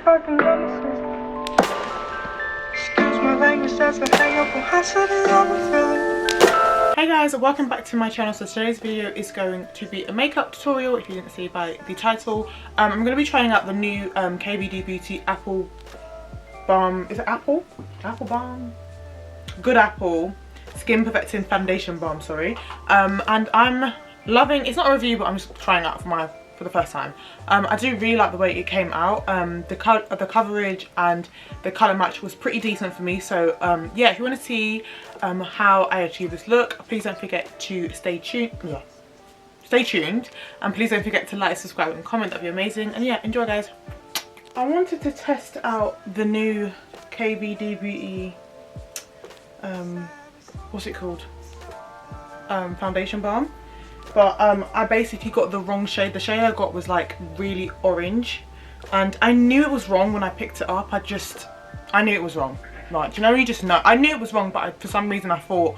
talking nemesis. Excuse my language, that's a hang up on how should I feel. Hey guys, welcome back to my channel. So today's video is going to be a makeup tutorial, if you didn't see by the title. I'm going to be trying out the new KVD Beauty Apple Balm. Is it Apple? Apple Balm? Good Apple Skin Perfecting Foundation Balm, sorry. And I'm loving, it's not a review, but I'm just trying out for the first time. I do really like the way it came out. The coverage and the colour match was pretty decent for me. So yeah, if you want to see how I achieve this look, please don't forget to stay tuned. Yeah, stay tuned, and please don't forget to like, subscribe and comment. That'd be amazing. And yeah, enjoy guys. I wanted to test out the new KVD Beauty what's it called, foundation balm, but I basically got the wrong shade. The shade I got was like really orange, and I knew it was wrong when I picked it up. I knew it was wrong. Like, you know, you just know. I knew it was wrong, but for some reason I thought,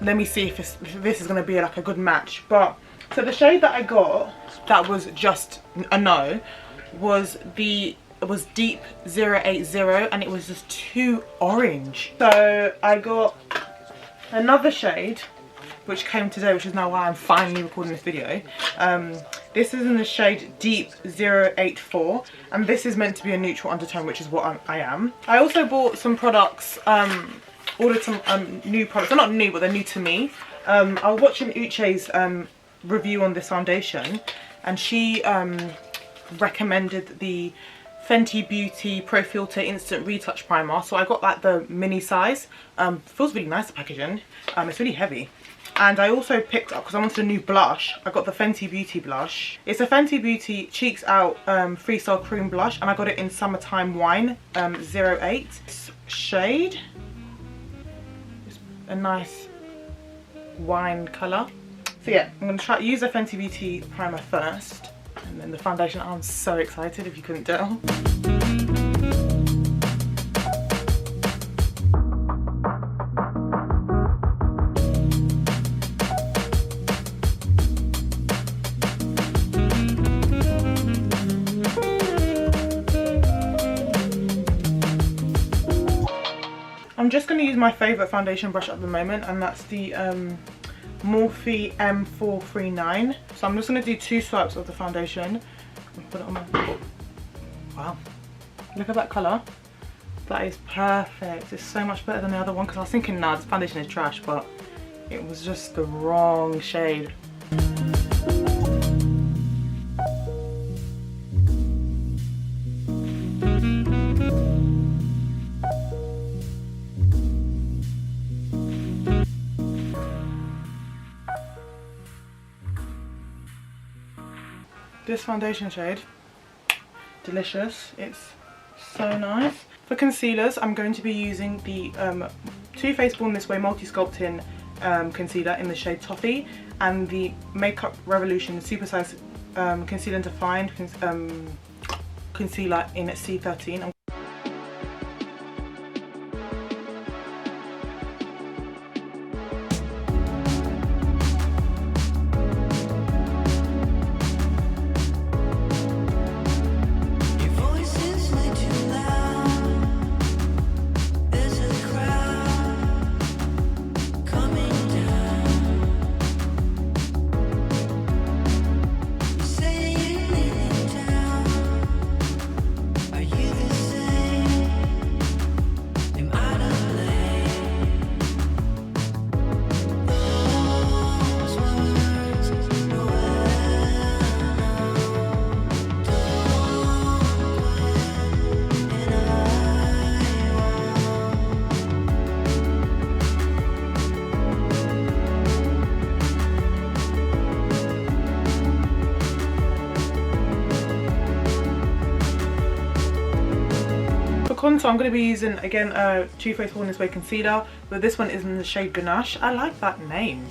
let me see if this is going to be like a good match. But so the shade that I got that was just a no was deep 080, and it was just too orange. So I got another shade which came today, which is now why I'm finally recording this video. This is in the shade deep 084, and this is meant to be a neutral undertone, which is what I am. I also bought some products, ordered some new products. They're not new, but they're new to me. I was watching Uche's review on this foundation, and she recommended the Fenty Beauty Pro Filter Instant Retouch Primer. So I got like the mini size. Feels really nice, the packaging. It's really heavy. And I also picked up, because I wanted a new blush, I got the Fenty Beauty blush. It's a Fenty Beauty Cheeks Out Freestyle Cream Blush, and I got it in Summertime Wine 08 shade. It's a nice wine colour. So yeah, I'm going to use the Fenty Beauty primer first, and then the foundation. I'm so excited, if you couldn't tell. I'm just going to use my favourite foundation brush at the moment, and that's the Morphe M439. So I'm just going to do 2 swipes of the foundation and put it on my... Oh. Wow, look at that colour. That is perfect. It's so much better than the other one, because I was thinking, nah, this foundation is trash, but it was just the wrong shade. This foundation shade, delicious. It's so nice. For concealers, I'm going to be using the Too Faced Born This Way Multi-Sculpting Concealer in the shade Toffee, and the Makeup Revolution Supersize Concealer and Defined Concealer in C13. Contour, I'm going to be using again Too Faced Born This Way concealer, but this one is in the shade Ganache. I like that name.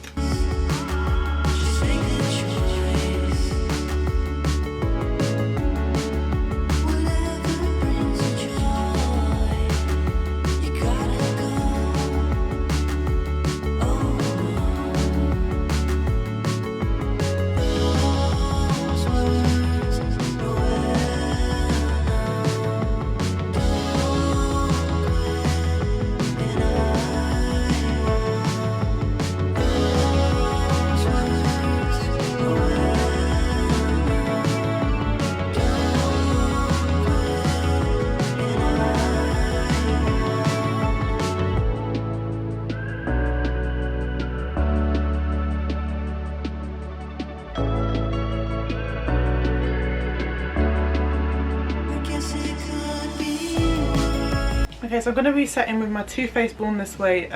Okay, so I'm going to be setting with my Too Faced Born This Way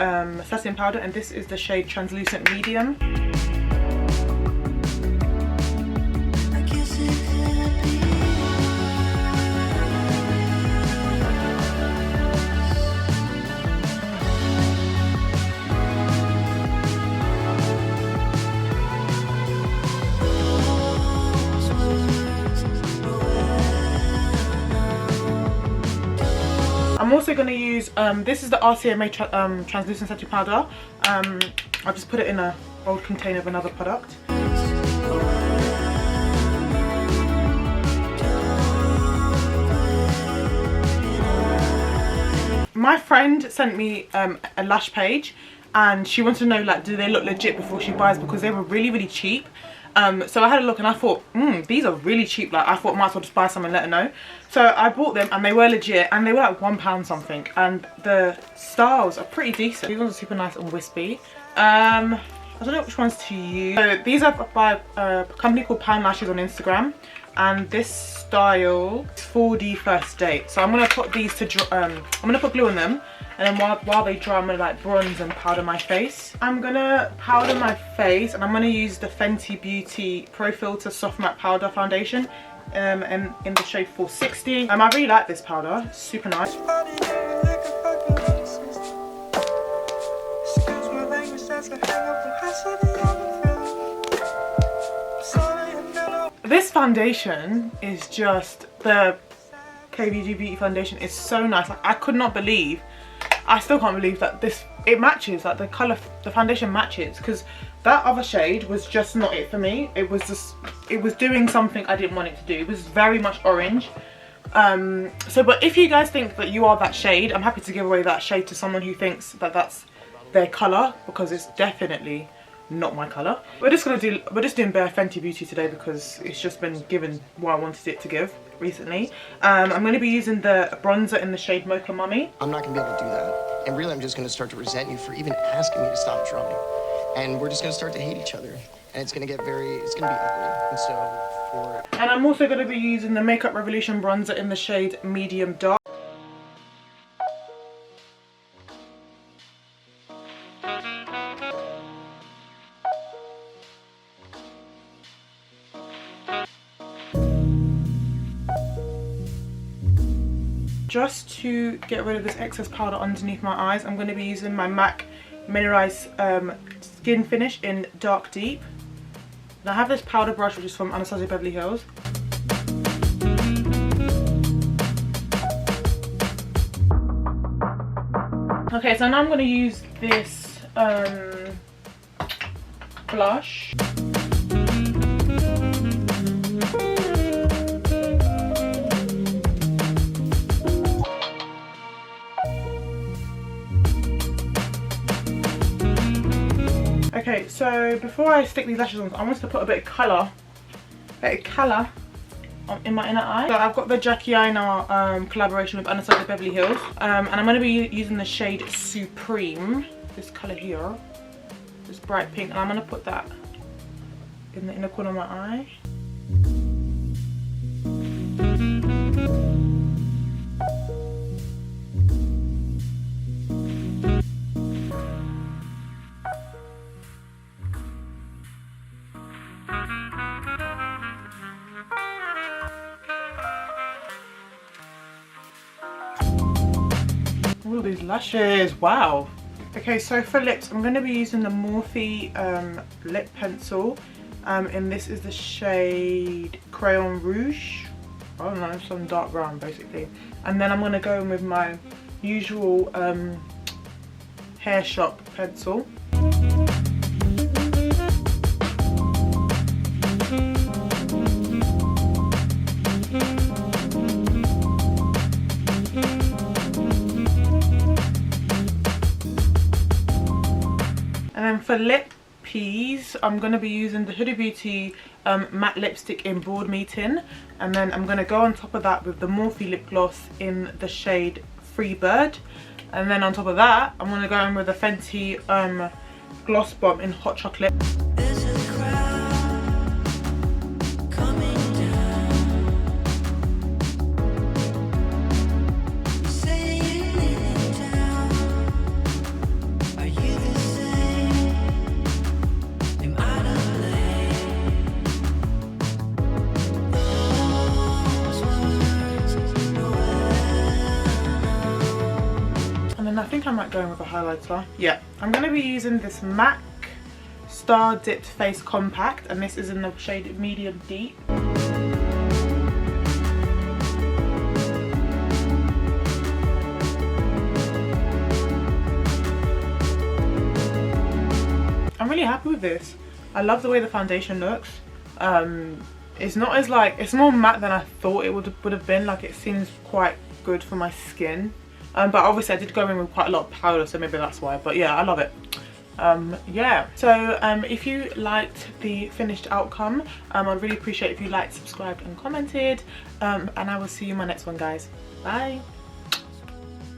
setting powder, and this is the shade Translucent Medium. I'm also going to use, this is the RCMA translucent setting powder. I'll just put it in an old container of another product. My friend sent me a lash page, and she wanted to know, like, do they look legit before she buys, because they were really, really cheap. So I had a look and I thought, these are really cheap. Like, I thought I might as well just buy some and let her know. So I bought them and they were legit, and they were like £1 something, and the styles are pretty decent. These ones are super nice and wispy. I don't know which ones to use. So these are by a company called Pound Lashes on Instagram, and this style is 4D First Date. So I'm gonna put these to I'm gonna put glue on them, and then while they dry, I'm gonna like bronze and powder my face. I'm gonna powder my face, and I'm gonna use the Fenty Beauty Pro Filter Soft Matte Powder Foundation in the shade 460. I really like this powder, it's super nice. This foundation is just, the KVD Beauty foundation is so nice. Like, I could not believe, I still can't believe that it matches, like the colour, the foundation matches, because that other shade was just not it for me. It was doing something I didn't want it to do. It was very much orange. But if you guys think that you are that shade, I'm happy to give away that shade to someone who thinks that that's their colour, because it's definitely not my colour. We're just doing bare Fenty Beauty today because it's just been given what I wanted it to give recently. I'm going to be using the bronzer in the shade Mocha Mummy. I'm not going to be able to do that, and really I'm just going to start to resent you for even asking me to stop drumming, and we're just going to start to hate each other, and it's going to be ugly. And so and I'm also going to be using the Makeup Revolution bronzer in the shade Medium Dark. Just to get rid of this excess powder underneath my eyes, I'm going to be using my MAC Mineralized Skin Finish in Dark Deep. And I have this powder brush which is from Anastasia Beverly Hills. Okay, so now I'm going to use this blush. Okay, so before I stick these lashes on, I want to put a bit of colour in my inner eye. So I've got the Jackie Aina collaboration with Anastasia Beverly Hills, and I'm going to be using the shade Supreme, this colour here, this bright pink, and I'm going to put that in the inner corner of my eye. All these lashes, wow. Okay, so for lips, I'm going to be using the Morphe lip pencil, and this is the shade Crayon Rouge. I don't know, some dark brown basically. And then I'm going to go in with my usual Hair Shop pencil. And then for lip peas, I'm going to be using the Huda Beauty matte lipstick in Broad Meeting, and then I'm going to go on top of that with the Morphe lip gloss in the shade Free Bird, and then on top of that I'm going to go in with the Fenty Gloss Bomb in Hot Chocolate. think I might go in with a highlighter. Yeah, I'm going to be using this MAC Star Dipped Face Compact, and this is in the shade Medium Deep. I'm really happy with this. I love the way the foundation looks. It's not as like, it's more matte than I thought it would have been. Like, it seems quite good for my skin. But obviously I did go in with quite a lot of powder, so maybe that's why. But yeah, I love it. Yeah, so if you liked the finished outcome, I'd really appreciate if you liked, subscribed and commented. And I will see you in my next one, guys. Bye.